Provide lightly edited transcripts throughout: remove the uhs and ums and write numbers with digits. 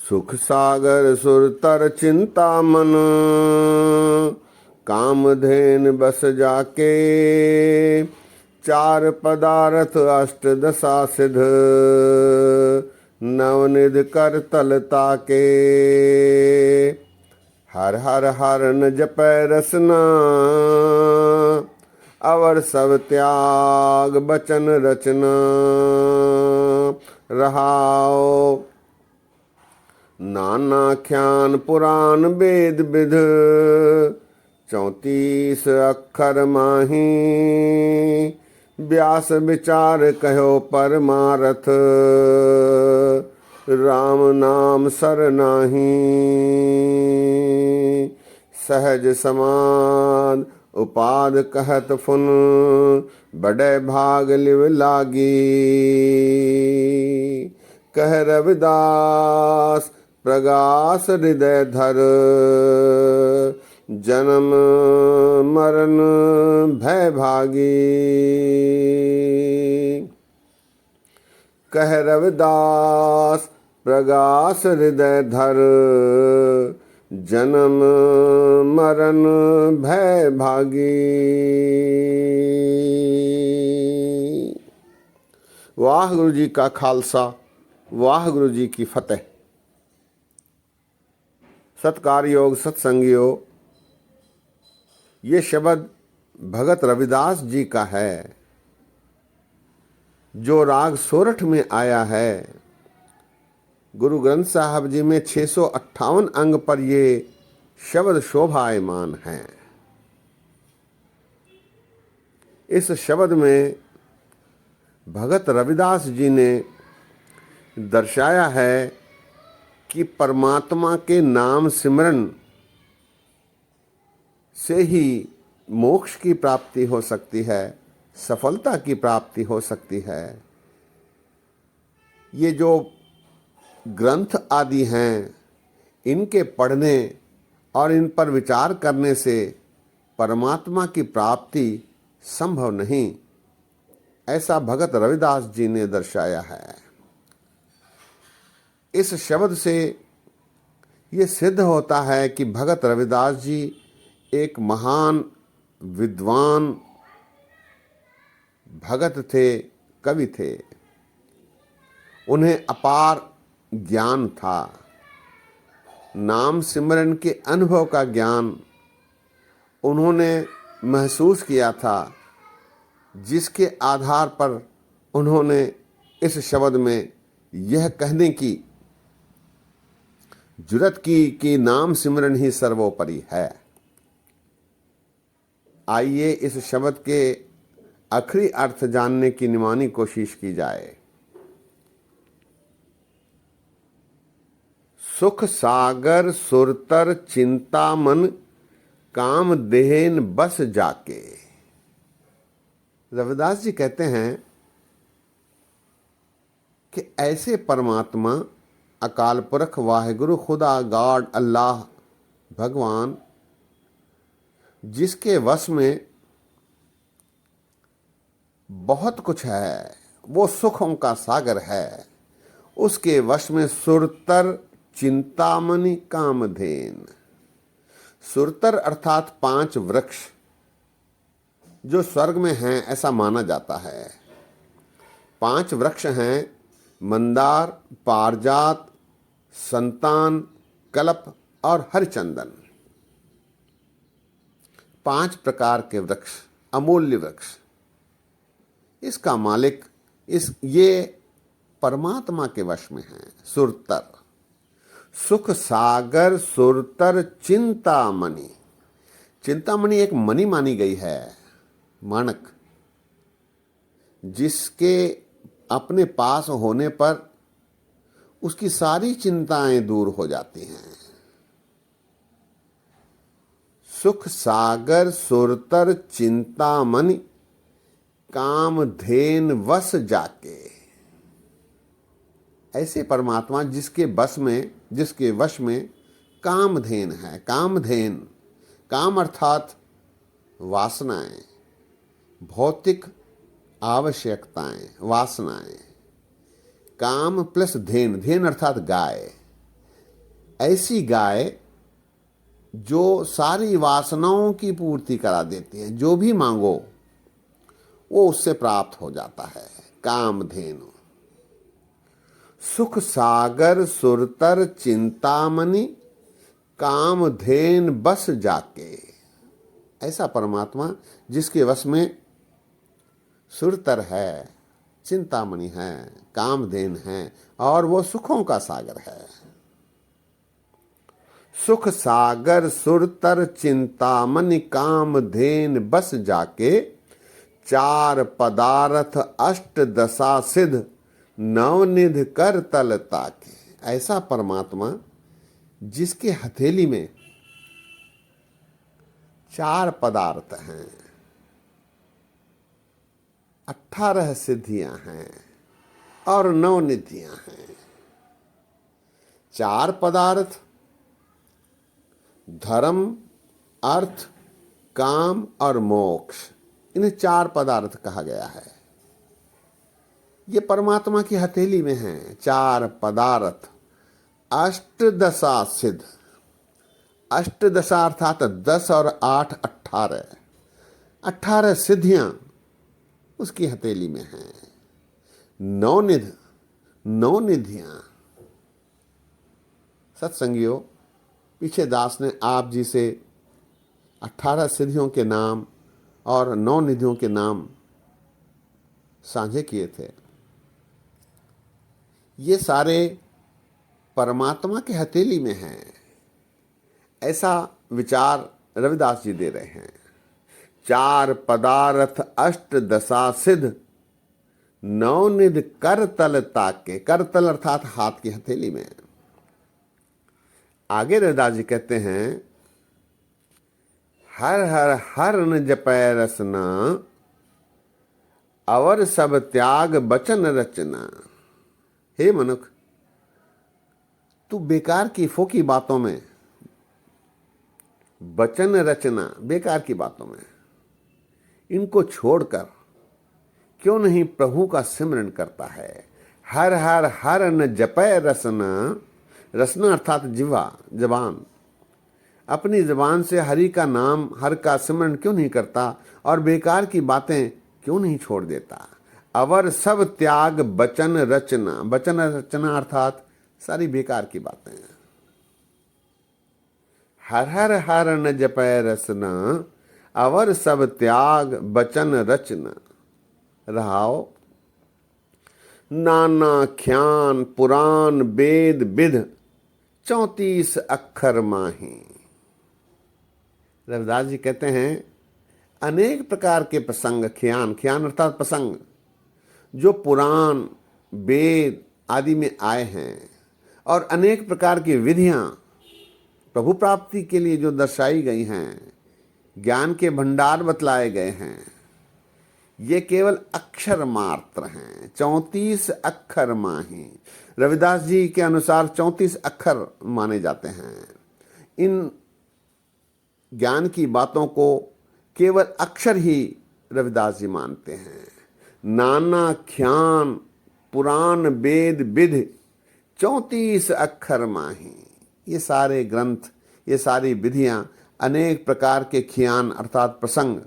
सुख सागर सुरतर चिंतामन, कामधेन बस जाके। चार पदार्थ अष्ट दशा सिद्ध, नवनिध कर तलता के। हर हर हर न जपै रसना, अवर सब त्याग बचन रचना। रहाओ नाना ख्यान पुराण वेद विध, 34 अक्षर माही। व्यास विचार कहो परमारथ, राम नाम सर नाही। सहज समाद उपाद कहत फुन, बड़े भाग लिव लागी। कह रविदास प्रगास हृदय धर, जन्म मरण भय भागी। कह रविदास प्रगास हृदय धर, जन्म मरण भय भागी। वाहिगुरु जी का खालसा, वाहिगुरु जी की फतेह। सत्कार योग सत्संगियों, ये शब्द भगत रविदास जी का है, जो राग सोरठ में आया है। गुरु ग्रंथ साहब जी में 658 अंग पर ये शब्द शोभायमान है। इस शब्द में भगत रविदास जी ने दर्शाया है कि परमात्मा के नाम सिमरन से ही मोक्ष की प्राप्ति हो सकती है, सफलता की प्राप्ति हो सकती है। ये जो ग्रंथ आदि हैं, इनके पढ़ने और इन पर विचार करने से परमात्मा की प्राप्ति संभव नहीं, ऐसा भगत रविदास जी ने दर्शाया है। इस शब्द से ये सिद्ध होता है कि भगत रविदास जी एक महान विद्वान भगत थे, कवि थे। उन्हें अपार ज्ञान था, नाम सिमरन के अनुभव का ज्ञान उन्होंने महसूस किया था, जिसके आधार पर उन्होंने इस शब्द में यह कहने की जुर्रत की कि नाम सिमरन ही सर्वोपरि है। आइए इस शब्द के आखिरी अर्थ जानने की निमानी कोशिश की जाए। सुख सागर सुरतर चिंता मन, काम देहन बस जाके। रविदास जी कहते हैं कि ऐसे परमात्मा अकाल पुरख वाहिगुरु खुदा गॉड अल्लाह भगवान, जिसके वश में बहुत कुछ है, वो सुखों का सागर है, उसके वश में सुरतर चिंतामणि कामधेन। सुरतर अर्थात 5 वृक्ष जो स्वर्ग में हैं, ऐसा माना जाता है। 5 वृक्ष हैं, मंदार, पारजात, संतान, कल्प और हरिचंदन। 5 प्रकार के वृक्ष, अमूल्य वृक्ष। इसका मालिक ये परमात्मा के वश में है। सुरतर, सुख सागर सुरतर चिंतामणि। चिंतामणि एक मणि मानी गई है, माणक, जिसके अपने पास होने पर उसकी सारी चिंताएं दूर हो जाती हैं। सुख सागर सुरतर चिंतामणि, कामधेन वश जाके। ऐसे परमात्मा जिसके वश में कामधेन है। कामधेन, काम अर्थात वासनाएं, भौतिक आवश्यकताएं, वासनाएं। काम प्लस धेन, धेन अर्थात गाय। ऐसी गाय जो सारी वासनाओं की पूर्ति करा देती है, जो भी मांगो वो उससे प्राप्त हो जाता है। कामधेनु। सुख सागर सुरतर चिंतामणि कामधेन बस जाके। ऐसा परमात्मा जिसके वश में सुरतर है, चिंतामणि है, कामधेन है और वो सुखों का सागर है। सुख सागर सुरतर चिंतामणि कामधेन बस जाके। चार पदार्थ अष्ट दशा सिद्ध नवनिध कर तल ताके। ऐसा परमात्मा जिसके हथेली में चार पदार्थ हैं, 18 सिद्धियां हैं और 9 निधियां हैं। चार पदार्थ धर्म, अर्थ, काम और मोक्ष, इन्हें चार पदार्थ कहा गया है। ये परमात्मा की हथेली में हैं चार पदार्थ। अष्टदशा सिद्ध। अष्टदशा अर्थात 10 और 8 18। 18 सिद्धियां उसकी हथेली में हैं। 9 निध, 9 निधियां। सत्संगियों, पीछे दास ने आप जी से 18 सिद्धियों के नाम और 9 निधियों के नाम साझे किए थे। ये सारे परमात्मा के हथेली में हैं, ऐसा विचार रविदास जी दे रहे हैं। चार पदार्थ अष्ट दशा सिद्ध नवनिध कर तल ताके। कर तल अर्थात हाथ की हथेली में। आगे रविदास जी कहते हैं, हर हर हर न जपै रसना अवर सब त्याग बचन रचना। हे मनुख, तू बेकार की फोकी बातों में, बचन रचना बेकार की बातों में, इनको छोड़कर क्यों नहीं प्रभु का सिमरन करता है। हर हर हर न जपै रसना। रसना अर्थात जिह्वा, जबान। अपनी जबान से हरि का नाम, हर का सिमरन क्यों नहीं करता और बेकार की बातें क्यों नहीं छोड़ देता। अवर सब त्याग बचन रचना। बचन रचना अर्थात सारी बेकार की बातें। हर हर हर न जपै रसना अवर सब त्याग बचन रचना। रहाओ नाना ख्यान पुराण वेद विध 34 अक्षर माही। रविदास जी कहते हैं, अनेक प्रकार के प्रसंग, ख्यान, ख्यान अर्थात प्रसंग, जो पुराण वेद आदि में आए हैं और अनेक प्रकार की विधियां प्रभु प्राप्ति के लिए जो दर्शाई गई हैं, ज्ञान के भंडार बतलाए गए हैं, ये केवल अक्षर मात्र हैं। 34 अक्षर माही। रविदास जी के अनुसार 34 अक्षर माने जाते हैं। इन ज्ञान की बातों को केवल अक्षर ही रविदास जी मानते हैं। नाना ख्यान पुराण वेद विधि 34 अक्षर माही। ये सारे ग्रंथ, ये सारी विधियां, अनेक प्रकार के ख्यान अर्थात प्रसंग,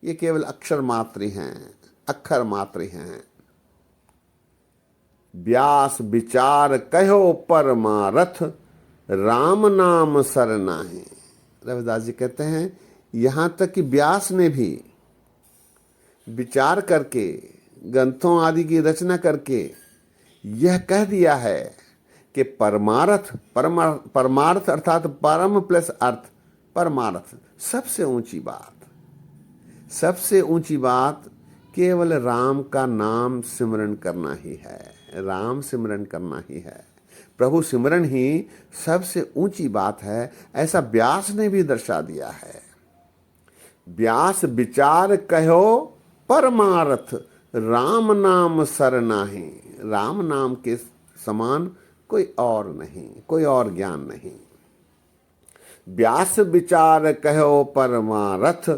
ये केवल अक्षर मात्र हैं, अक्षर मात्र हैं। व्यास विचार कहो परमारथ राम नाम सरनाहि। रविदास जी कहते हैं, यहां तक कि व्यास ने भी विचार करके, ग्रंथों आदि की रचना करके यह कह दिया है कि परमार्थ, परमार्थ अर्थात परम प्लस अर्थ, परमार्थ सबसे ऊंची बात, सबसे ऊंची बात केवल राम का नाम सिमरन करना ही है। राम सिमरन करना ही है। प्रभु सिमरन ही सबसे ऊंची बात है, ऐसा व्यास ने भी दर्शा दिया है। व्यास विचार कहो परमार्थ राम नाम सरनाहि। राम नाम के समान कोई और नहीं, कोई और ज्ञान नहीं। व्यास विचार कहो परमारथ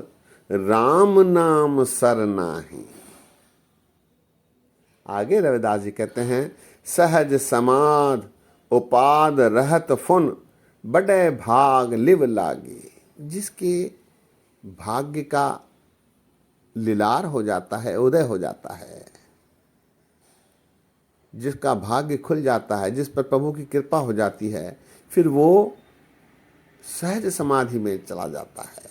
राम नाम सरनाहि। आगे रविदास जी कहते हैं, सहज समाध उपाद रहत फुन बड़े भाग लिव लागे। जिसके भाग्य का लीलार हो जाता है, उदय हो जाता है, जिसका भाग्य खुल जाता है, जिस पर प्रभु की कृपा हो जाती है, फिर वो सहज समाधि में चला जाता है,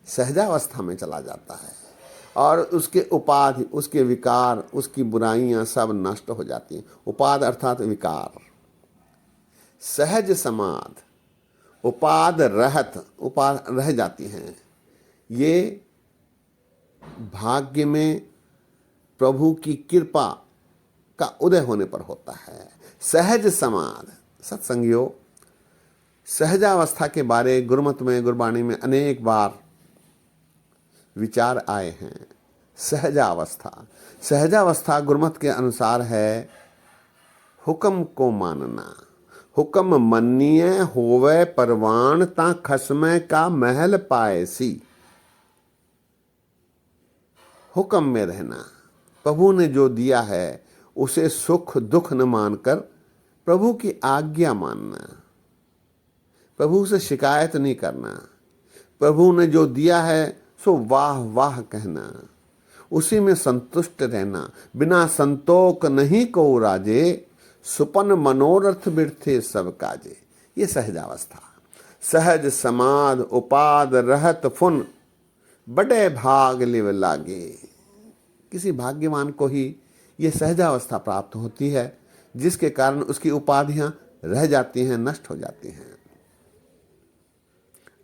सहजावस्था में चला जाता है, और उसके उपाधि, उसके विकार, उसकी बुराइयां सब नष्ट हो जाती हैं। उपाद अर्थात विकार। सहज समाध, उपाद रहत, उपाद रह जाती हैं। ये भाग्य में प्रभु की कृपा का उदय होने पर होता है। सहज समाध। सत्संगियों, सहजावस्था के बारे गुरुमत में, गुरबाणी में अनेक बार विचार आए हैं। सहजावस्था, सहजावस्था गुरुमत के अनुसार है हुक्म को मानना। हुक्म मन्निए होवे परवान ता खसमे का महल पाएसी। हुक्म में रहना, प्रभु ने जो दिया है उसे सुख दुख न मानकर प्रभु की आज्ञा मानना, प्रभु से शिकायत नहीं करना, प्रभु ने जो दिया है सो वाह वाह कहना, उसी में संतुष्ट रहना। बिना संतोष नहीं को राजे, सुपन मनोरथ बिरथे सब काजे। ये सहजावस्था। सहज समाध उपाद रहत फुन बड़े भाग लिव लागे। किसी भाग्यवान को ही ये सहजावस्था प्राप्त होती है, जिसके कारण उसकी उपाधियां रह जाती हैं, नष्ट हो जाती हैं।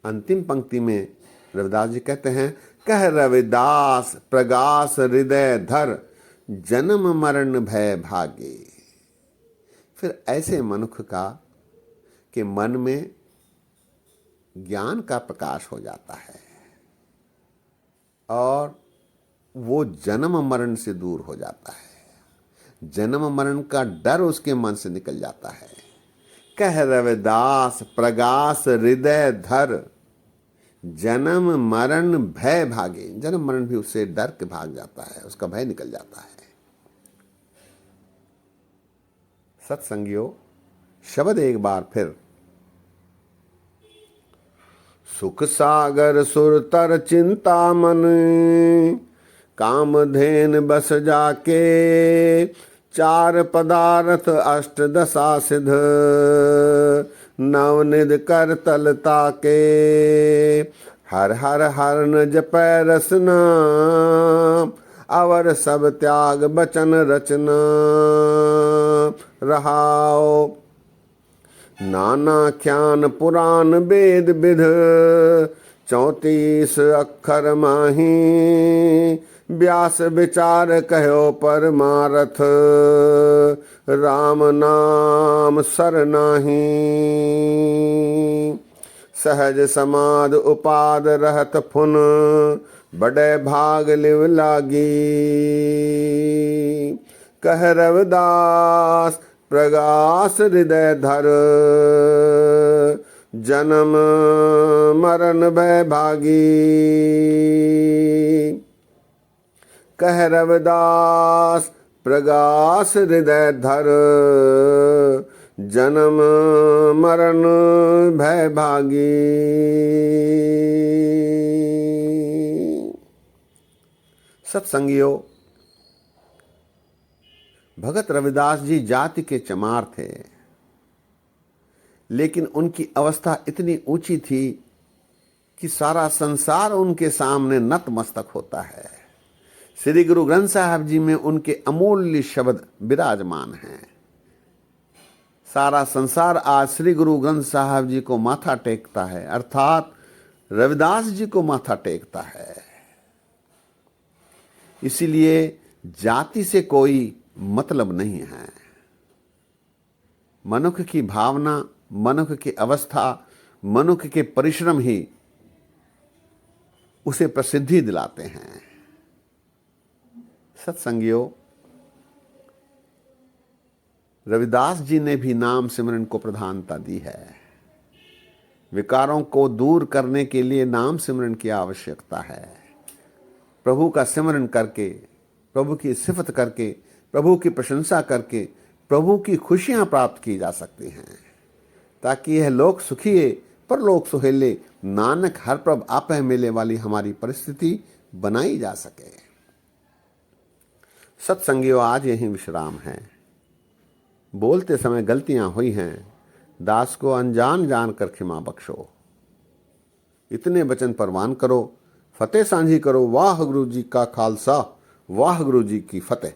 अंतिम पंक्ति में रविदास जी कहते हैं, कह रविदास प्रगास हृदय धर जन्म मरण भय भागे। फिर ऐसे मनुष्य का कि मन में ज्ञान का प्रकाश हो जाता है और वो जन्म मरण से दूर हो जाता है। जन्म मरण का डर उसके मन से निकल जाता है। कह रविदास प्रगास हृदय धर जन्म मरण भय भागे। जन्म मरण भी उससे डर के भाग जाता है, उसका भय निकल जाता है। सत्संगियों, शब्द एक बार फिर। सुख सागर सुरतर चिंता मन कामधेन बस जाके चार पदार्थ अष्ट दशा सिद्ध नवनिध कर तलता के हर हर हर न जपै रसना अवर सब त्याग बचन रचना रहाओ नाना ख्यान पुराण वेद विध 34 अक्षर माही व्यास विचार कहो परमारथ राम नाम सर नाही सहज समाध उपाद रहत फुन बड़े भाग लिव लागी कह रविदास प्रगास हृदय धर जन्म मरण भय भागी कह रविदास प्रगास हृदय धर जन्म मरण भय भागी। सत्संगियों, भगत रविदास जी जाति के चमार थे, लेकिन उनकी अवस्था इतनी ऊंची थी कि सारा संसार उनके सामने नतमस्तक होता है। श्री गुरु ग्रंथ साहब जी में उनके अमूल्य शब्द विराजमान हैं। सारा संसार आज श्री गुरु ग्रंथ साहब जी को माथा टेकता है, अर्थात रविदास जी को माथा टेकता है। इसीलिए जाति से कोई मतलब नहीं है। मनुष्य की भावना, मनुष्य की अवस्था, मनुष्य के परिश्रम ही उसे प्रसिद्धि दिलाते हैं। सत्संगियों, रविदास जी ने भी नाम सिमरन को प्रधानता दी है। विकारों को दूर करने के लिए नाम सिमरन की आवश्यकता है। प्रभु का सिमरन करके, प्रभु की सिफत करके, प्रभु की प्रशंसा करके, प्रभु की खुशियां प्राप्त की जा सकती हैं, ताकि यह लोक सुखिए पर लोक सुहेले नानक हर प्रभ आपे मिले वाली हमारी परिस्थिति बनाई जा सके। सत्संगियों, आज यही विश्राम है। बोलते समय गलतियां हुई हैं, दास को अनजान जानकर क्षमा बख्शो। इतने वचन परवान करो, फतेह सांझी करो। वाह गुरु जी का खालसा, वाह गुरु जी की फतेह।